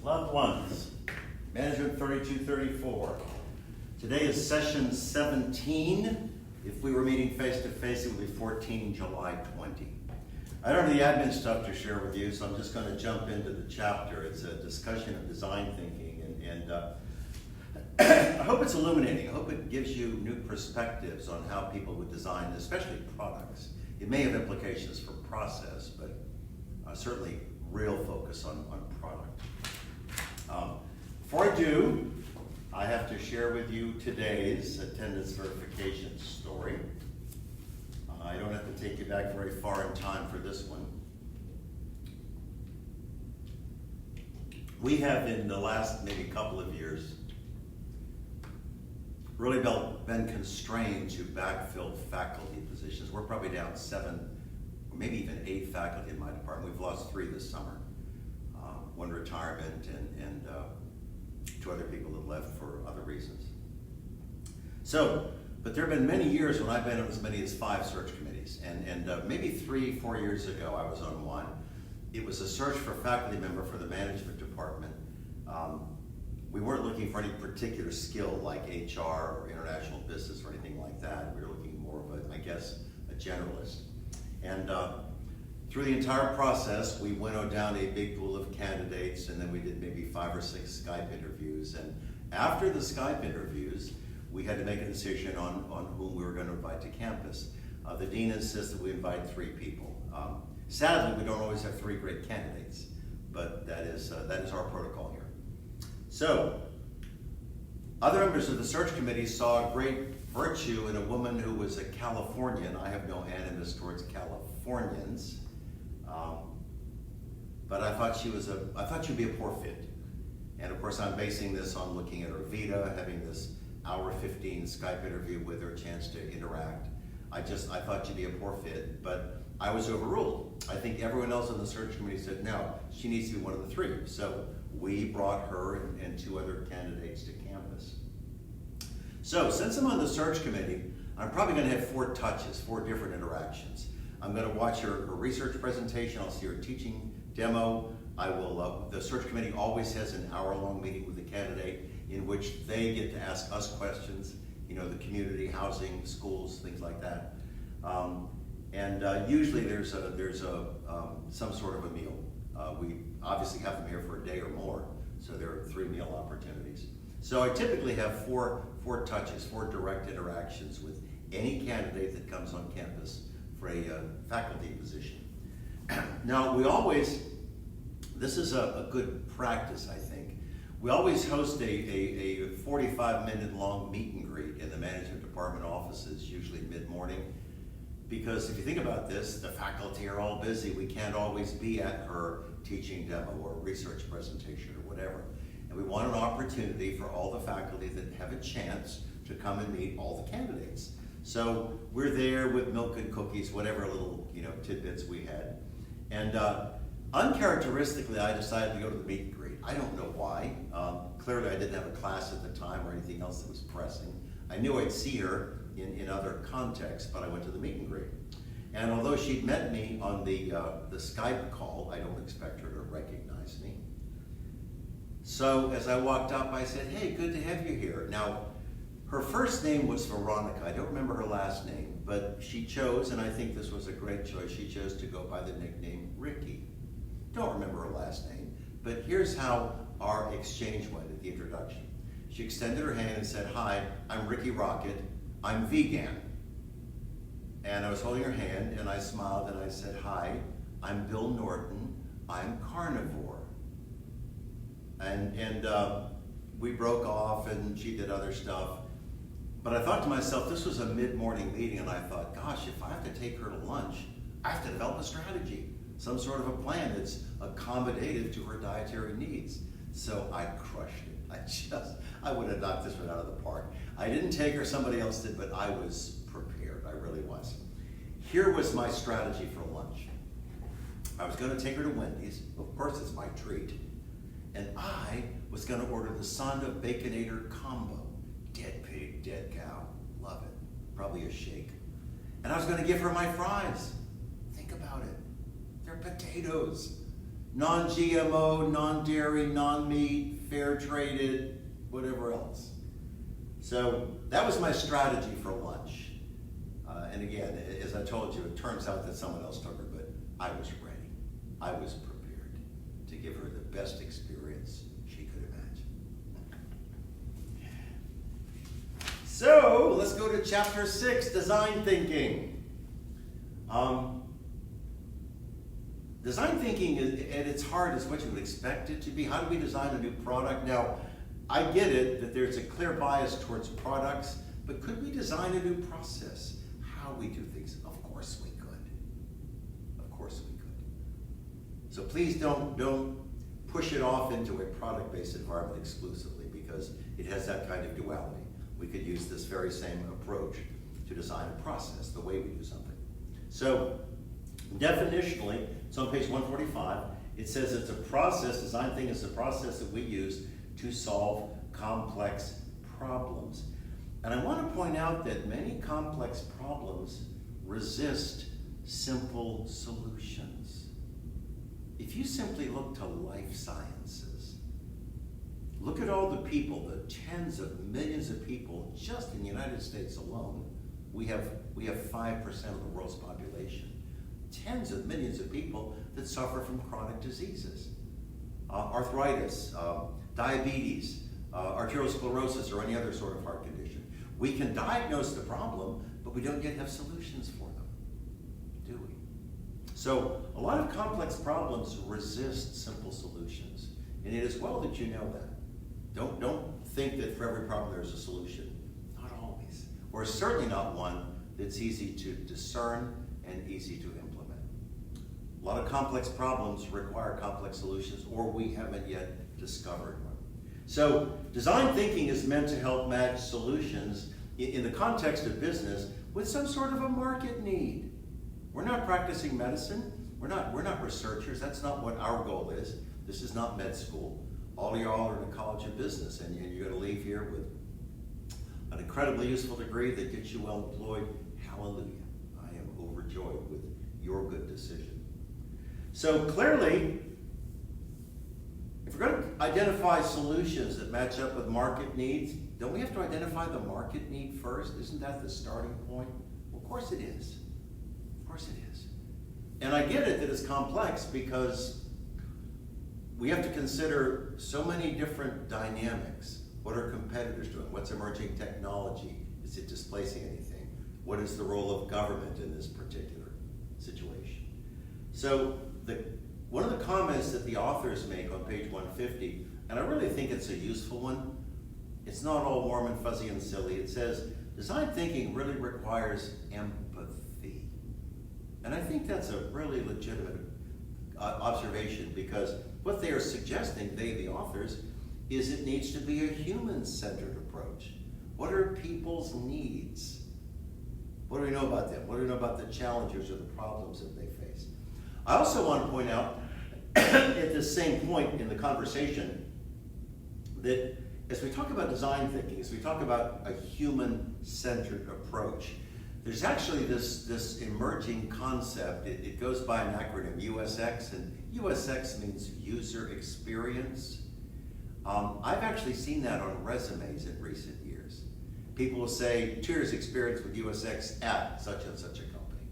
Loved ones, Management 3234. Today is session 17. If we were meeting face-to-face, it would be 14 July 20. I don't have the admin stuff to share with you, so I'm just going to jump into the chapter. It's a discussion of design thinking, and I hope it's illuminating. I hope it gives you new perspectives on how people would design, especially products. It may have implications for process, but certainly real focus on product. Before I do, I have to share with you today's attendance verification story. I don't have to take you back very far in time for this one. We have, in the last maybe couple of years, really been constrained to backfill faculty positions. We're probably down 7 or maybe even 8 faculty in my department. We've lost 3 this summer. One retirement and 2 other people that left for other reasons. But there have been many years when I've been on as many as 5 search committees, and maybe 3-4 years ago I was on one. It was a search for a faculty member for the management department. We weren't looking for any particular skill like HR or international business or anything like that. We were looking more of a generalist. And through the entire process, we winnowed down a big pool of candidates, and then we did maybe 5 or 6 Skype interviews. And after the Skype interviews, we had to make a decision on whom we were going to invite to campus. The dean insisted we invite 3 people. Sadly, we don't always have 3 great candidates, but that is our protocol here. So, other members of the search committee saw great virtue in a woman who was a Californian. I have no animus towards Californians, but I thought she'd be a poor fit. And of course, I'm basing this on looking at her Vita, having this hour 15 Skype interview with her, a chance to interact. I thought she'd be a poor fit, but I was overruled. I think everyone else on the search committee said, no, she needs to be one of the 3. So we brought her and 2 other candidates to campus. So since I'm on the search committee, I'm probably going to have 4 touches, 4 different interactions. I'm going to watch her research presentation. I'll see her teaching demo. The search committee always has an hour-long meeting with the candidate in which they get to ask us questions, the community, housing, schools, things like that. Usually there's some sort of a meal. We obviously have them here for a day or more, so there are 3 meal opportunities. So I typically have 4 touches, 4 direct interactions with any candidate that comes on campus for a faculty position. Now, this is a good practice, I think. We always host a 45-minute long meet and greet in the management department offices, usually mid-morning. Because if you think about this, the faculty are all busy. We can't always be at her teaching demo or research presentation or whatever. And we want an opportunity for all the faculty that have a chance to come and meet all the candidates. So we're there with milk and cookies, whatever little tidbits we had. And uncharacteristically, I decided to go to the meet and greet. I don't know why. Clearly, I didn't have a class at the time or anything else that was pressing. I knew I'd see her in other contexts, but I went to the meet and greet. And although she'd met me on the Skype call, I don't expect her to recognize me. So as I walked up, I said, hey, good to have you here. Now, her first name was Veronica. I don't remember her last name, but she chose, and I think this was a great choice, she chose to go by the nickname Ricky. Don't remember her last name, but here's how our exchange went at the introduction. She extended her hand and said, hi, I'm Ricky Rocket. I'm vegan. And I was holding her hand and I smiled and I said, hi, I'm Bill Norton. I'm carnivore. And we broke off and she did other stuff. But I thought to myself, this was a mid-morning meeting, and I thought, gosh, if I have to take her to lunch, I have to develop a strategy, some sort of a plan that's accommodative to her dietary needs. So I crushed it. I would have knocked this one out of the park. I didn't take her, somebody else did, but I was prepared. I really was. Here was my strategy for lunch. I was going to take her to Wendy's. Of course, it's my treat. And I was going to order the Sonda Baconator combo. Dead pig, dead cow. Love it. Probably a shake. And I was going to give her my fries. Think about it. They're potatoes. non-GMO, non-dairy, non-meat, fair traded, whatever else. So that was my strategy for lunch. And again, as I told you, it turns out that someone else took her, but I was ready. I was prepared to give her the best experience she could imagine. So let's go to chapter 6, design thinking. Design thinking at its heart is what you would expect it to be. How do we design a new product? Now, I get it that there's a clear bias towards products, but could we design a new process? How we do things? Of course we could. Of course we could. So please don't push it off into a product-based environment exclusively, because it has that kind of duality. We could use this very same approach to design a process, the way we do something. So definitionally, it's on page 145. It says it's a process, design thinking is a process that we use to solve complex problems. And I want to point out that many complex problems resist simple solutions. If you simply look to life sciences, look at all the people, the tens of millions of people just in the United States alone. We have 5% of the world's population. Tens of millions of people that suffer from chronic diseases. Arthritis, diabetes, arteriosclerosis, or any other sort of heart condition. We can diagnose the problem, but we don't yet have solutions for them, do we? So a lot of complex problems resist simple solutions. And it is well that you know that. Don't think that for every problem there's a solution. Not always. Or certainly not one that's easy to discern and easy to implement. A lot of complex problems require complex solutions, or we haven't yet discovered one. So design thinking is meant to help match solutions in the context of business with some sort of a market need. We're not practicing medicine. We're not researchers. That's not what our goal is. This is not med school. All y'all are in a college of business, and you're going to leave here with an incredibly useful degree that gets you well employed. Hallelujah. I am overjoyed with your good decision. So clearly, if we're going to identify solutions that match up with market needs, don't we have to identify the market need first? Isn't that the starting point? Well, of course it is. Of course it is. And I get it that it's complex because we have to consider so many different dynamics. What are competitors doing? What's emerging technology? Is it displacing anything? What is the role of government in this particular situation? So one of the comments that the authors make on page 150, and I really think it's a useful one, it's not all warm and fuzzy and silly. It says, design thinking really requires empathy. And I think that's a really legitimate observation, because what they are suggesting, they, the authors, is it needs to be a human-centered approach. What are people's needs? What do we know about them? What do we know about the challenges or the problems that they face? I also want to point out at this same point in the conversation that as we talk about design thinking, as we talk about a human-centered approach, there's actually this emerging concept. It goes by an acronym, USX, and USX means user experience. I've actually seen that on resumes in recent years. People will say, 2 years experience with USX at such and such a company.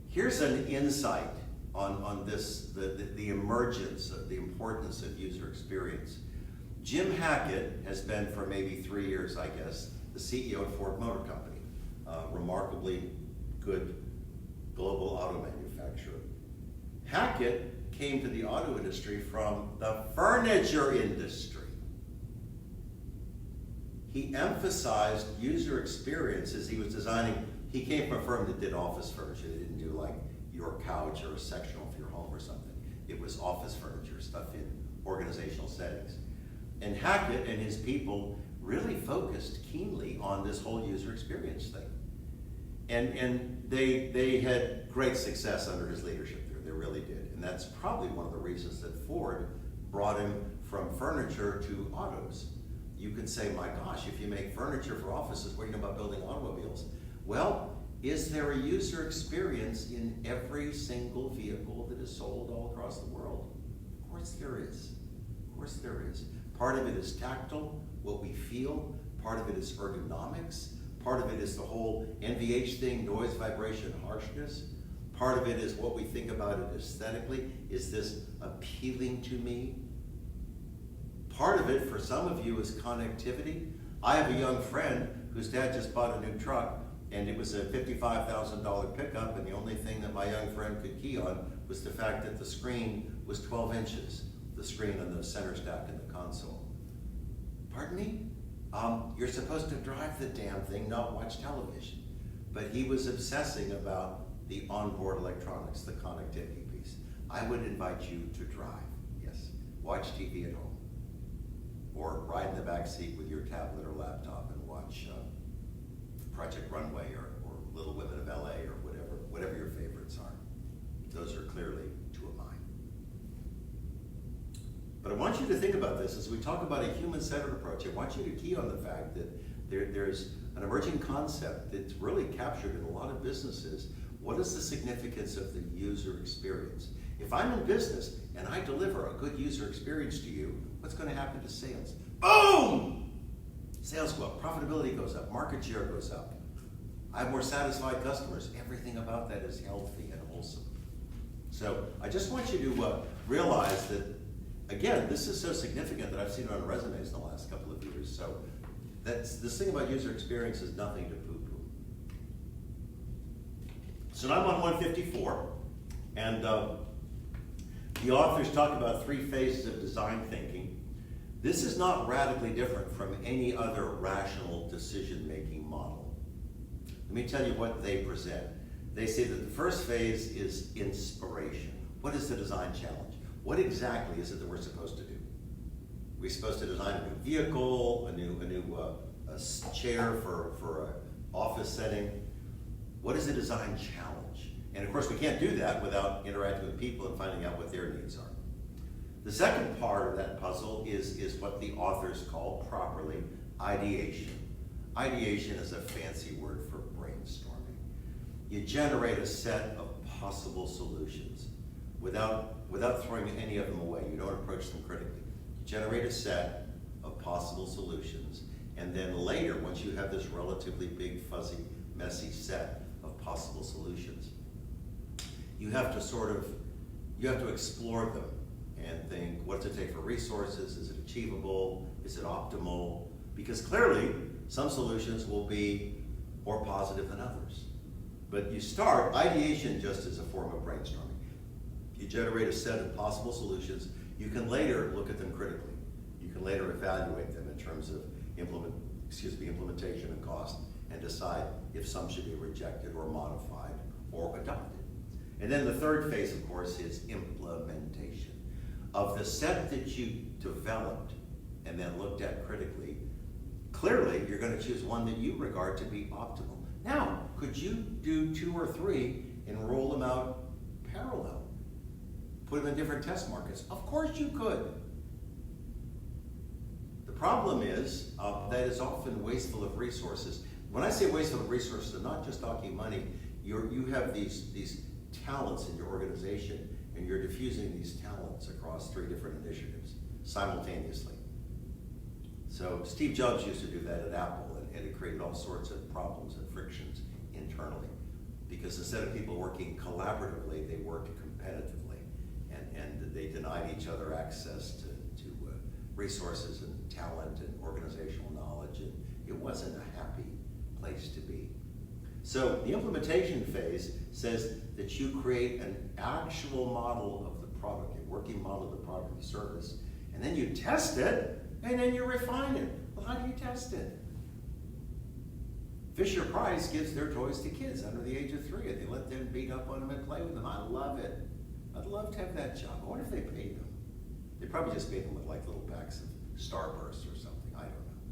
Here's an insight on this, the emergence of the importance of user experience. Jim Hackett has been for maybe 3 years, I guess, the CEO of Ford Motor Company, remarkably good global auto manufacturer. Hackett came to the auto industry from the furniture industry. He emphasized user experience as he was designing. He came from a firm that did office furniture. They didn't do like your couch or a sectional for your home or something. It was office furniture, stuff in organizational settings. And Hackett and his people really focused keenly on this whole user experience thing. And they had great success under his leadership there. They really did. And that's probably one of the reasons that Ford brought him from furniture to autos. You could say, my gosh, if you make furniture for offices, what do you know about building automobiles? Well, is there a user experience in every single vehicle that is sold all across the world? course there is. Of course there is. Part of it is tactile, what we feel. Part of it is ergonomics. Part of it is the whole NVH thing, noise, vibration, harshness. Part of it is what we think about it aesthetically. Is this appealing to me? Part of it, for some of you, is connectivity. I have a young friend whose dad just bought a new truck, and it was a $55,000 pickup, and the only thing that my young friend could key on was the fact that the screen was 12 inches, the screen on the center stack in the console. Pardon me? You're supposed to drive the damn thing, not watch television. But he was obsessing about the onboard electronics, the connectivity piece. I would invite you to drive, yes. Watch TV at home. Or ride in the back seat with your tablet or laptop and watch Project Runway or Little Women of LA or whatever your favorites are. Those are clearly two of mine. But I want you to think about this as we talk about a human-centered approach. I want you to key on the fact that there's an emerging concept that's really captured in a lot of businesses. What is the significance of the user experience? If I'm in business and I deliver a good user experience to you, what's going to happen to sales? Boom! Sales go up, profitability goes up, market share goes up. I have more satisfied customers. Everything about that is healthy and wholesome. So I just want you to realize that, again, this is so significant that I've seen it on resumes in the last couple of years. So this thing about user experience is nothing to poo-poo. So now I'm on 154, and the authors talk about 3 phases of design thinking. This is not radically different from any other rational decision-making model. Let me tell you what they present. They say that the first phase is inspiration. What is the design challenge? What exactly is it that we're supposed to do? We're supposed to design a new vehicle, a new chair for an office setting. What is the design challenge? And of course, we can't do that without interacting with people and finding out what their needs are. The second part of that puzzle is what the authors call properly ideation. Ideation is a fancy word for brainstorming. You generate a set of possible solutions without throwing any of them away. You don't approach them critically. You generate a set of possible solutions, and then later, once you have this relatively big, fuzzy, messy set of possible solutions, you have to explore them and think, what does it take for resources? Is it achievable? Is it optimal? Because clearly, some solutions will be more positive than others. But you start, ideation just as a form of brainstorming. You generate a set of possible solutions. You can later look at them critically. You can later evaluate them in terms of implementation and cost, and decide if some should be rejected or modified or adopted. And then the third phase, of course, is implementation. Of the set that you developed and then looked at critically, clearly you're going to choose one that you regard to be optimal. Now, could you do 2 or 3 and roll them out parallel? Put them in different test markets? Of course you could. The problem is that it's often wasteful of resources. When I say wasteful of resources, I'm not just talking money. You have these talents in your organization, and you're diffusing these talents across 3 different initiatives simultaneously. So Steve Jobs used to do that at Apple, and it created all sorts of problems and frictions internally. Because instead of people working collaboratively, they worked competitively, and they denied each other access to resources and talent and organizational knowledge, and it wasn't a happy place to be. So the implementation phase says that you create an actual model of the product, a working model of the product or service, and then you test it, and then you refine it. Well, how do you test it? Fisher-Price gives their toys to kids under the age of 3, and they let them beat up on them and play with them. I love it. I'd love to have that job. I wonder if they paid them. They probably just paid them with like little packs of Starburst or something. I don't know.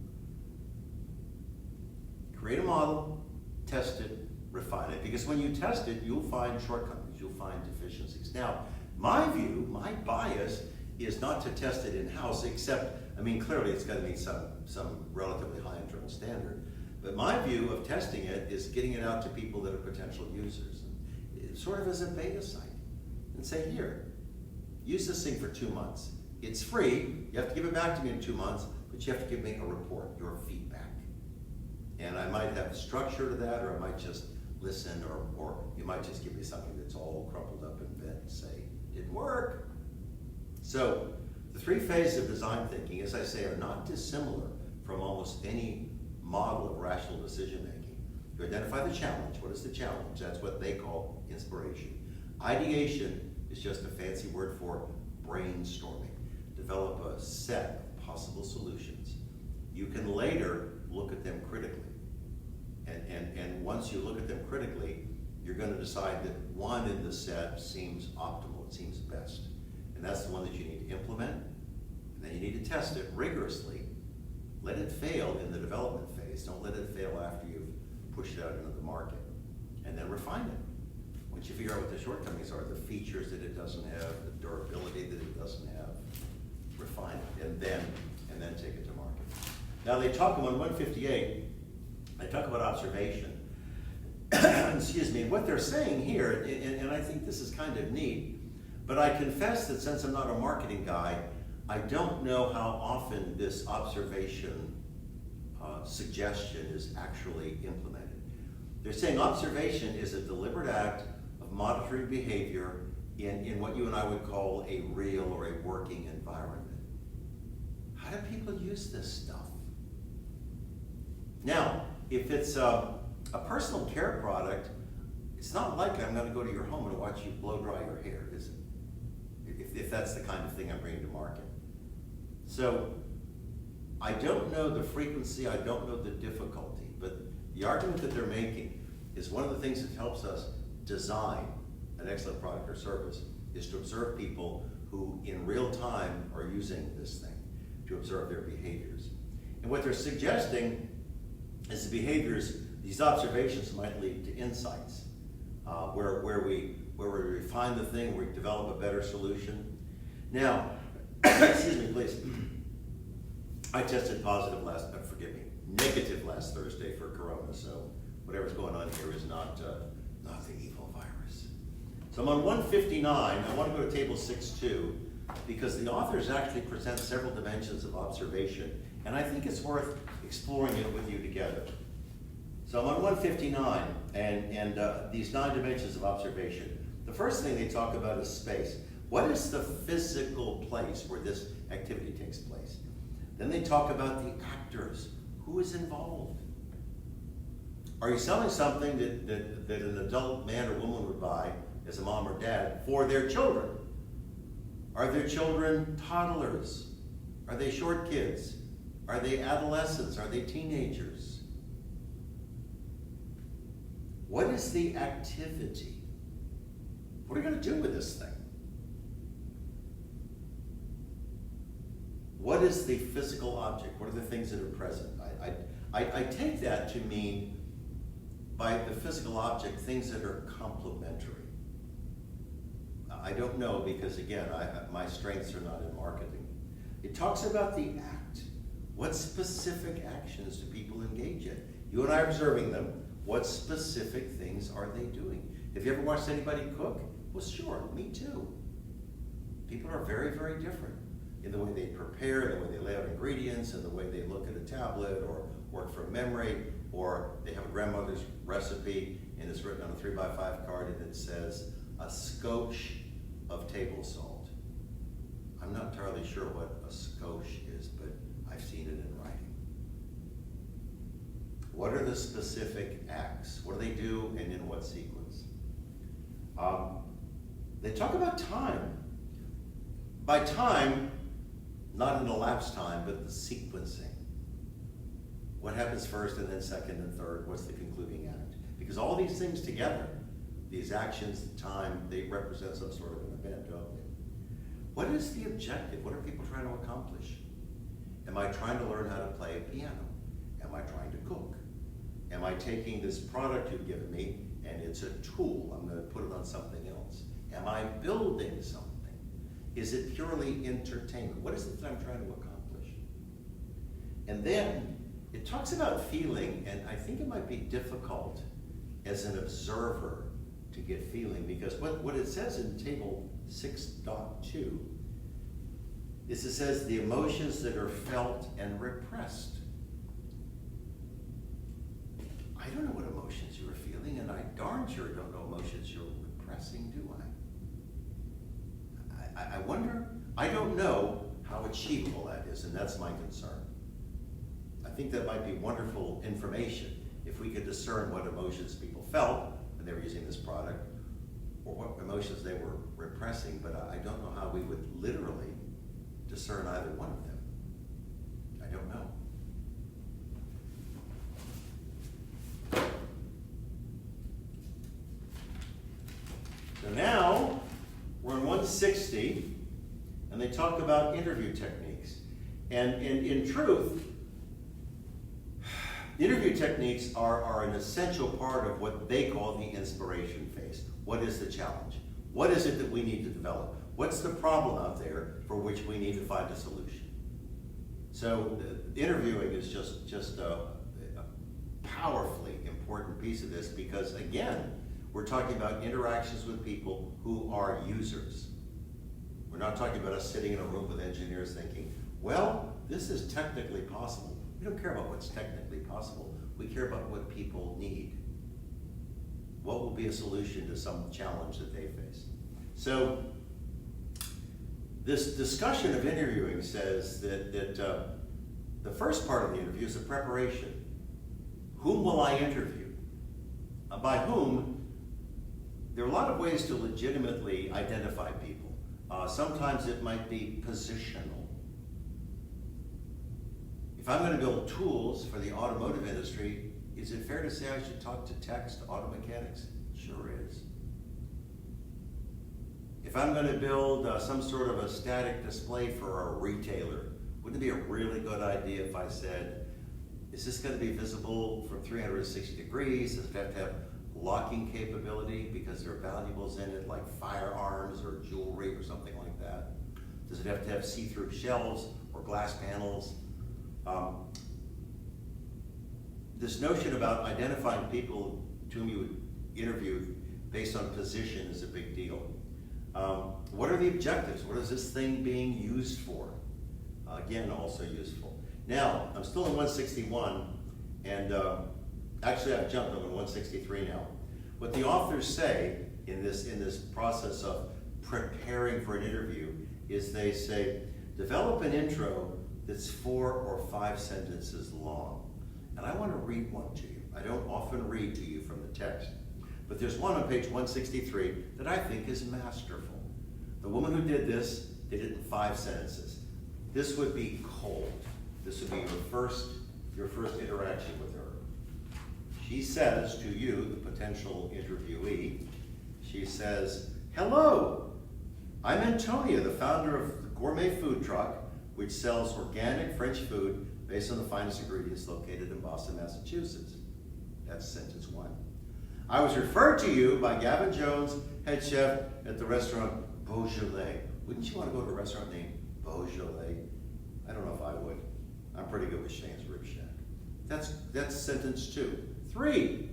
Create a model, test it, refine it. Because when you test it, you'll find shortcomings, you'll find deficiencies. Now, my view, my bias, is not to test it in-house, except, clearly it's got to meet some relatively high internal standard. But my view of testing it is getting it out to people that are potential users, sort of as a beta site, and say, here, use this thing for 2 months. It's free, you have to give it back to me in 2 months, but you have to give me a report, your feedback. And I might have structure to that, or I might just listen, or you might just give me something that's all crumpled up and bent and say, didn't work. So the 3 phases of design thinking, as I say, are not dissimilar from almost any model of rational decision making. You identify the challenge. What is the challenge? That's what they call inspiration. Ideation is just a fancy word for brainstorming. Develop a set of possible solutions. You can later look at them critically. And once you look at them critically, you're going to decide that one in the set seems optimal, it seems best. And that's the one that you need to implement. And then you need to test it rigorously. Let it fail in the development phase. Don't let it fail after you've pushed it out into the market. And then refine it. Once you figure out what the shortcomings are, the features that it doesn't have, the durability that it doesn't have, refine it, and then take it to market. Now they talk on 158, they talk about observation. Excuse me, what they're saying here, and I think this is kind of neat, but I confess that since I'm not a marketing guy, I don't know how often this observation suggestion is actually implemented. They're saying observation is a deliberate act of monitoring behavior in what you and I would call a real or a working environment. How do people use this stuff? Now, if it's a personal care product, it's not likely I'm going to go to your home and watch you blow dry your hair, is it? If that's the kind of thing I'm bringing to market. So, I don't know the frequency, I don't know the difficulty, but the argument that they're making is one of the things that helps us design an excellent product or service is to observe people who in real time are using this thing, to observe their behaviors. And what they're suggesting is the behaviors, these observations might lead to insights, where we refine the thing, we develop a better solution. Now, excuse me, please. I tested negative last Thursday for Corona, so whatever's going on here is not the evil virus. So I'm on 159, I want to go to table 6.2, because the authors actually present several dimensions of observation, and I think it's worth exploring it with you together. So I'm on 159, and these 9 dimensions of observation. The first thing they talk about is space. What is the physical place where this activity takes place? Then they talk about the actors. Who is involved? Are you selling something that an adult man or woman would buy as a mom or dad for their children? Are their children toddlers? Are they short kids? Are they adolescents? Are they teenagers? What is the activity? What are you going to do with this thing? What is the physical object? What are the things that are present? I take that to mean, by the physical object, things that are complementary. I don't know, because again, my strengths are not in marketing. It talks about the act. What specific actions do people engage in? You and I are observing them. What specific things are they doing? Have you ever watched anybody cook? Well, sure, me too. People are very, very different in the way they prepare, the way they lay out ingredients, and the way they look at a tablet or work from memory, or they have a grandmother's recipe and it's written on a 3x5 card and it says a scotch of table salt. I'm not entirely sure what a scotch is, but I've seen it in writing. What are the specific acts? What do they do and in what sequence? They talk about time. By time, not an elapsed time, but the sequencing. What happens first and then second and third? What's the concluding act? Because all these things together, these actions, the time, they represent some sort of an event, don't they? What is the objective? What are people trying to accomplish? Am I trying to learn how to play a piano? Am I trying to cook? Am I taking this product you've given me and it's a tool, I'm going to put it on something else? Am I building something? Is it purely entertainment? What is it that I'm trying to accomplish? And then it talks about feeling, and I think it might be difficult as an observer to get feeling, because what it says in table 6.2, it says the emotions that are felt and repressed. I don't know what emotions you are feeling, and I darn sure don't know emotions you're repressing, do I? I wonder, I don't know how achievable that is, and that's my concern. I think that might be wonderful information if we could discern what emotions people felt when they were using this product, or what emotions they were repressing, but I don't know how we would literally discern either one of them. I don't know. So now, we're in 160, and they talk about interview techniques. And in truth, interview techniques are an essential part of what they call the inspiration phase. What is the challenge? What is it that we need to develop? What's the problem out there for which we need to find a solution? So interviewing is just a powerfully important piece of this, because again, we're talking about interactions with people who are users. We're not talking about us sitting in a room with engineers thinking, well, this is technically possible. We don't care about what's technically possible. We care about what people need. What will be a solution to some challenge that they face? So this discussion of interviewing says that the first part of the interview is the preparation. Whom will I interview? By whom? There are a lot of ways to legitimately identify people. Sometimes it might be positional. If I'm going to build tools for the automotive industry, is it fair to say I should talk to techs, to auto mechanics? Sure is. If I'm going to build some sort of a static display for a retailer, wouldn't it be a really good idea if I said, is this going to be visible from 360 degrees? Does it have to have locking capability because there are valuables in it like firearms or jewelry or something like that? Does it have to have see-through shelves or glass panels? This notion about identifying people to whom you would interview based on position is a big deal. What are the objectives? What is this thing being used for? Again, also useful. Now, I'm still in 161, and actually I've jumped, I'm in 163 now. What the authors say in this process of preparing for an interview is they say, develop an intro that's 4 or 5 sentences long. And I want to read one to you. I don't often read to you from the text, but there's one on page 163 that I think is masterful. The woman who did this did it in 5 sentences. This would be cold. This would be your first interaction with her. She says to you, the potential interviewee, she says, hello, I'm Antonia, the founder of the gourmet food truck, which sells organic French food based on the finest ingredients located in Boston, Massachusetts. That's sentence 1. I was referred to you by Gavin Jones, head chef at the restaurant Beaujolais. Wouldn't you want to go to a restaurant named Beaujolais? I don't know if I would. I'm pretty good with Shane's Rib Shack. That's sentence 2. 3,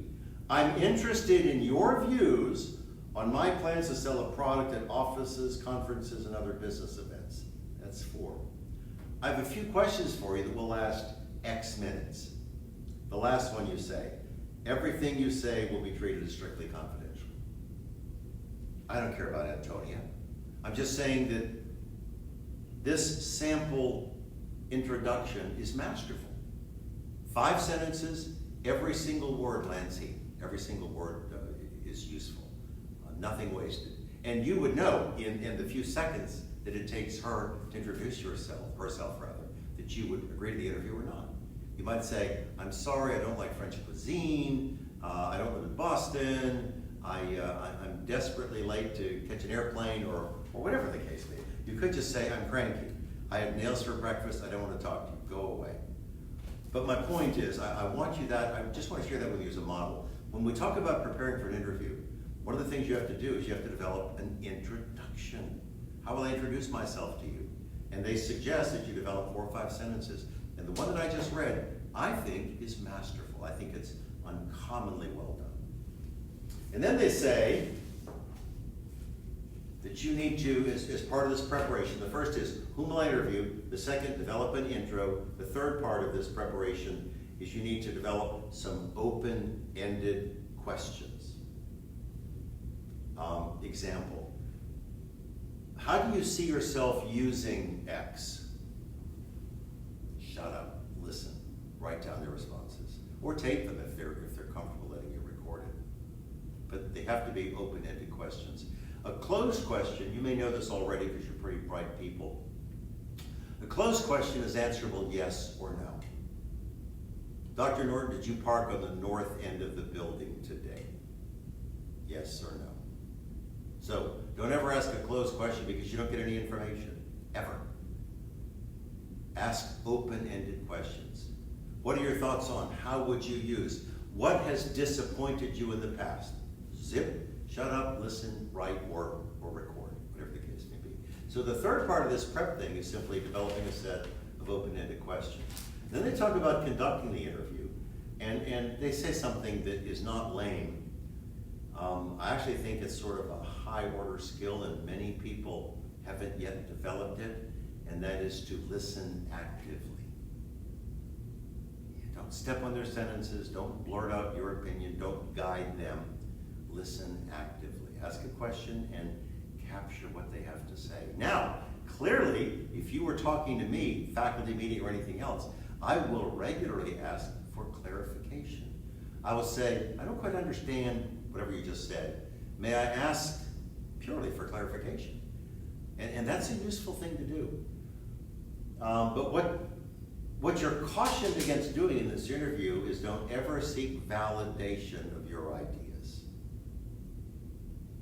I'm interested in your views on my plans to sell a product at offices, conferences, and other business events. That's 4. I have a few questions for you that will last X minutes. The last one you say, everything you say will be treated as strictly confidential. I don't care about Antonia. I'm just saying that this sample introduction is masterful. 5 sentences, every single word lands here. Every single word is useful. Nothing wasted. And you would know in the few seconds that it takes her to introduce herself, that you would agree to the interview or not. You might say, I'm sorry, I don't like French cuisine, I don't live in Boston, I'm desperately late to catch an airplane, or whatever the case may be. You could just say, I'm cranky, I had nails for breakfast, I don't want to talk to you, go away. But my point is, I just want to share that with you as a model. When we talk about preparing for an interview, one of the things you have to do is you have to develop an introduction. How will I introduce myself to you? And they suggest that you develop 4 or 5 sentences. And the one that I just read, I think is masterful. I think it's uncommonly well done. And then they say, that you need to, as part of this preparation. The first is, whom will I interview? The second, develop an intro. The third part of this preparation is you need to develop some open-ended questions. Example, how do you see yourself using X? Shut up, listen, write down their responses, or tape them if they're comfortable letting you record it. But they have to be open-ended questions. A closed question, you may know this already because you're pretty bright people. A closed question is answerable yes or no. Dr. Norton, did you park on the north end of the building today? Yes or no? So don't ever ask a closed question because you don't get any information, ever. Ask open-ended questions. What are your thoughts on? How would you use? What has disappointed you in the past? Zip, shut up, listen, write, or record, whatever the case may be. So the third part of this prep thing is simply developing a set of open-ended questions. Then they talk about conducting the interview, and they say something that is not lame. I actually think it's sort of a high-order skill, and many people haven't yet developed it, and that is to listen actively. Don't step on their sentences, don't blurt out your opinion, don't guide them. Listen actively. Ask a question and capture what they have to say. Now, clearly, if you were talking to me, faculty meeting or anything else, I will regularly ask for clarification. I will say, I don't quite understand whatever you just said. May I ask purely for clarification? And that's a useful thing to do. But what you're cautioned against doing in this interview is don't ever seek validation of your ideas.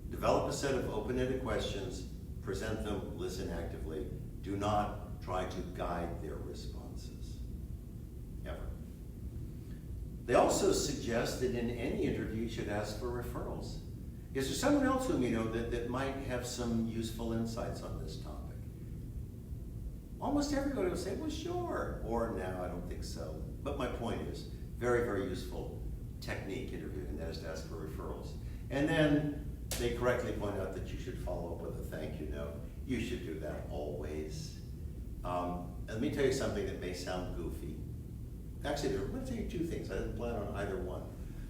Develop a set of open-ended questions, present them, listen actively. Do not try to guide their responses, ever. They also suggest that in any interview you should ask for referrals. Is there someone else whom you know that might have some useful insights on this topic? Almost everybody will say, well, sure, or no, I don't think so. But my point is, very, very useful technique interviewing, and that is to ask for referrals. And then they correctly point out that you should follow up with a thank you note. You should do that always. Let me tell you something that may sound goofy. Actually, I'm going to tell you two things. I didn't plan on either one.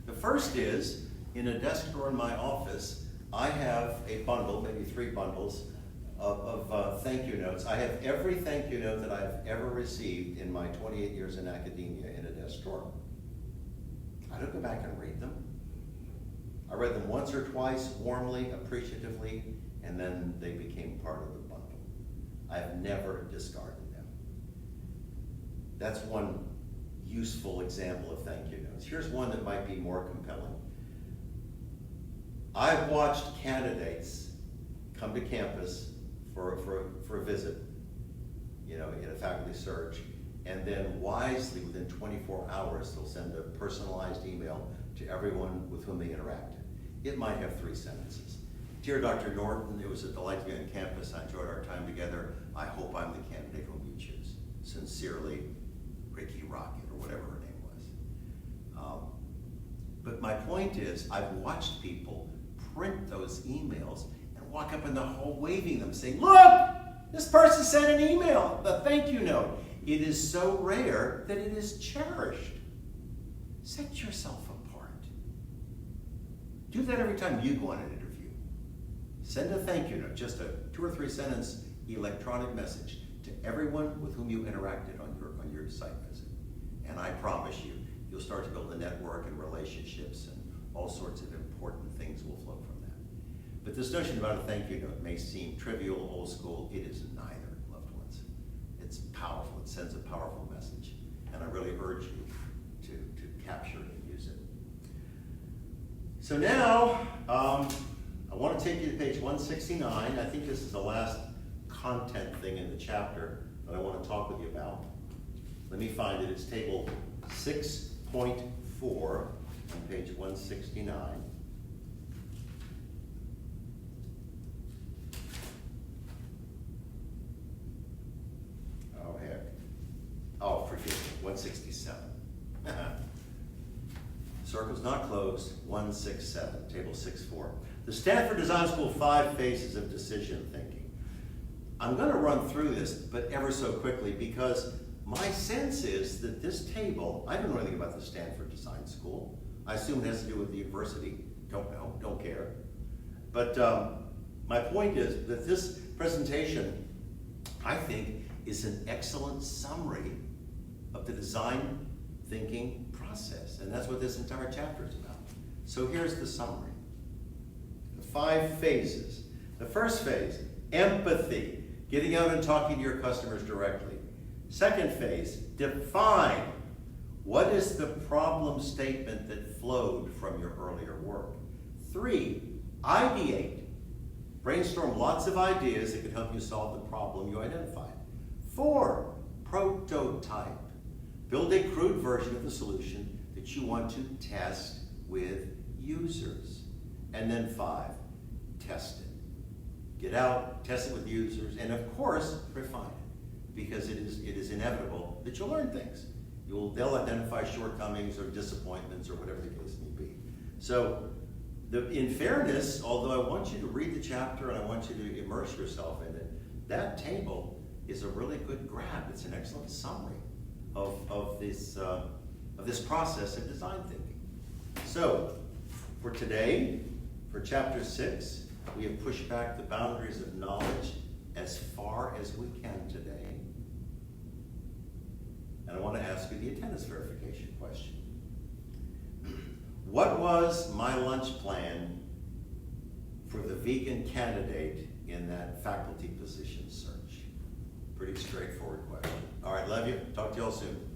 The first is, in a desk drawer in my office, I have a bundle, maybe 3 bundles, of thank you notes. I have every thank you note that I've ever received in my 28 years in academia in a desk drawer. I don't go back and read them. I read them once or twice, warmly, appreciatively, and then they became part of the bundle. I've never discarded them. That's one useful example of thank you notes. Here's one that might be more compelling. I've watched candidates come to campus for a visit, in a faculty search, and then wisely within 24 hours they'll send a personalized email to everyone with whom they interacted. It might have 3 sentences. Dear Dr. Norton, it was a delight to be on campus. I enjoyed our time together. I hope I'm the candidate whom you choose. Sincerely, Ricky Rocket, or whatever her name was. But my point is, I've watched people print those emails and walk up in the hall waving them, saying, look, this person sent an email, a thank you note. It is so rare that it is cherished. Set yourself apart. Do that every time you go on an interview. Send a thank you note, just a 2 or 3 sentence electronic message to everyone with whom you interacted on your site visit. And I promise you, you'll start to build a network and relationships, and all sorts of important things will flow from that. But this notion about a thank you note may seem trivial, old school. It is neither, loved ones. It's powerful. It sends a powerful message. And I really urge you to capture it and use it. So now, I want to take you to page 169. I think this is the last content thing in the chapter that I want to talk with you about. Let me find it. It's table 6.4 on page 169. Oh, heck. Oh, forgive me, 167. Circle's not closed, 167, table 6.4. The Stanford Design School 5 Phases of Decision Thinking. I'm going to run through this, but ever so quickly, because my sense is that this table, I don't know anything about the Stanford Design School. I assume it has to do with the university. Don't know, don't care. But my point is that this presentation, I think, is an excellent summary of the design thinking process. And that's what this entire chapter is about. So here's the summary. The 5 phases. The first phase, empathy, getting out and talking to your customers directly. Second phase, define. What is the problem statement that flowed from your earlier work? 3, ideate. Brainstorm lots of ideas that could help you solve the problem you identified. 4, prototype. Build a crude version of the solution that you want to test with users. And then 5, test it. Get out, test it with users, and of course, refine it. Because it is inevitable that you'll learn things. They'll identify shortcomings or disappointments or whatever the case may be. So, in fairness, although I want you to read the chapter and I want you to immerse yourself in it, that table is a really good grab. It's an excellent summary of this process of design thinking. So, for today, for chapter 6, we have pushed back the boundaries of knowledge as far as we can today. And I want to ask you the attendance verification question. What was my lunch plan for the vegan candidate in that faculty position search? Pretty straightforward question. All right, love you. Talk to you all soon.